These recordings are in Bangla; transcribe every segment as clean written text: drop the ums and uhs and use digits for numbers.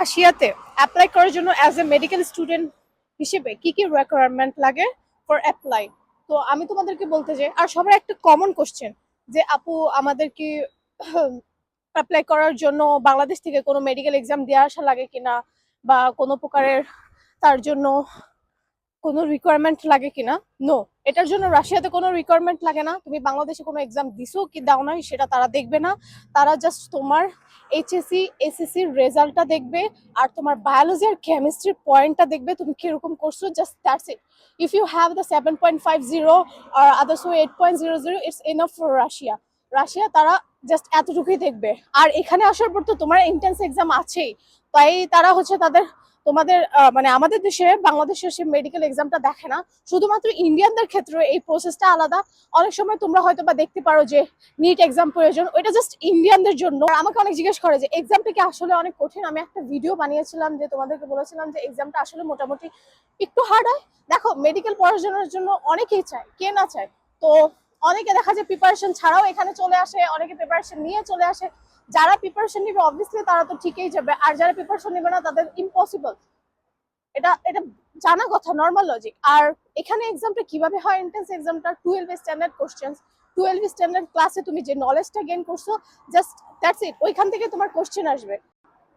রাশিয়াতে অ্যাপ্লাই করার জন্য অ্যাজ এ মেডিকেল স্টুডেন্ট হিসেবে কি কি রিকোয়ারমেন্ট লাগে ফর অ্যাপ্লাই। তো আমি তোমাদেরকে বলতে চাই, আর সবার একটা কমন কোশ্চেন যে আপু আমাদের কি অ্যাপ্লাই করার জন্য বাংলাদেশ থেকে কোনো মেডিকেল এক্সাম দিয়ে আসা লাগে কিনা, বা কোনো প্রকারের তার জন্য কোনো রিকোয়ারমেন্ট লাগে কিনা। নো, এটার জন্য রাশিয়াতে কোনো রিকোয়ারমেন্ট লাগে না। তুমি বাংলাদেশে কোনো এক্সাম দিছো কি দাও নাই সেটা তারা দেখবে না। তারা জাস্ট তোমার এইচএসসি এসএসসির রেজাল্টটা দেখবে, আর তোমার বায়োলজি আর কেমিস্ট্রির পয়েন্টটা দেখবে তুমি কিরকম করছো, just that's it. If you have the 7.50 আর others 8.00, it's enough for Russia. Russia তারা জাস্ট এতটুকুই দেখবে। আর এখানে আসার পর তো তোমার এন্ট্রান্স এক্সাম আছেই, তাই তারা হচ্ছে তাদের তোমাদের মানে আমাদের দেশে বাংলাদেশের সে মেডিকেল এক্সামটা দেখে না। শুধুমাত্র ইন্ডিয়ানদের ক্ষেত্রে এই প্রসেসটা আলাদা। অনেক সময় তোমরা হয়তো বা দেখতে পারো যে নিট এক্সাম প্রয়োজন, ওইটা জাস্ট ইন্ডিয়ানদের জন্য। আর আমাকে অনেক জিজ্ঞেস করে যে এক্সামটা কি আসলে অনেক কঠিন। আমি একটা ভিডিও বানিয়েছিলাম যে তোমাদেরকে বলেছিলাম যে এক্সামটা আসলে মোটামুটি একটু হার্ড হয়। দেখো, মেডিকেল পড়াশোনার জন্য অনেকেই চায়, কে না চায়। তো অনেকে দেখা যায় প্রিপারেশন ছাড়াও এখানে চলে আসে, অনেকে প্রিপারেশন নিয়ে চলে আসে। যারা প্রিপারেশন নিবে অবভিয়াসলি তারা তো ঠিকই যাবে, আর যারা প্রিপারেশন নিবে না তাদের ইম্পসিবল। এটা এটা জানা কথা, নর্মাল লজিক। আর এখানে এক্সামটা কিভাবে হয়, এন্ট্রান্স এক্সামটা 12 স্ট্যান্ডার্ড কোশ্চেন, 12 স্ট্যান্ডার্ড ক্লাসে তুমি যে নলেজটা গেইন করছো, জাস্ট দ্যাটস ইট। ওইখান থেকে তোমার কোশ্চেন আসবে।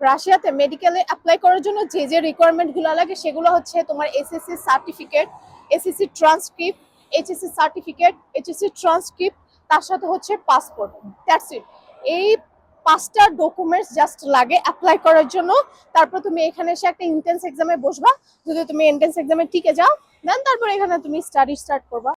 রাশিয়াতে মেডিকেলে অ্যাপ্লাই করার জন্য যে যে রিকোয়ারমেন্ট গুলো লাগে সেগুলো হচ্ছে তোমার SSC certificate, SSC transcript, HSC certificate, HSC transcript, তার সাথে হচ্ছে পাসপোর্ট। That's it. এই 5টা ডকুমেন্টস জাস্ট লাগে অ্যাপ্লাই করার জন্য। তারপর তুমি এখানে এসে একটা এন্ট্রান্স এক্সামে বসবা। যদি তুমি এন্ট্রান্স এক্সামে টিকে যাও, দেন তারপর এখানে তুমি স্টাডি স্টার্ট করবা।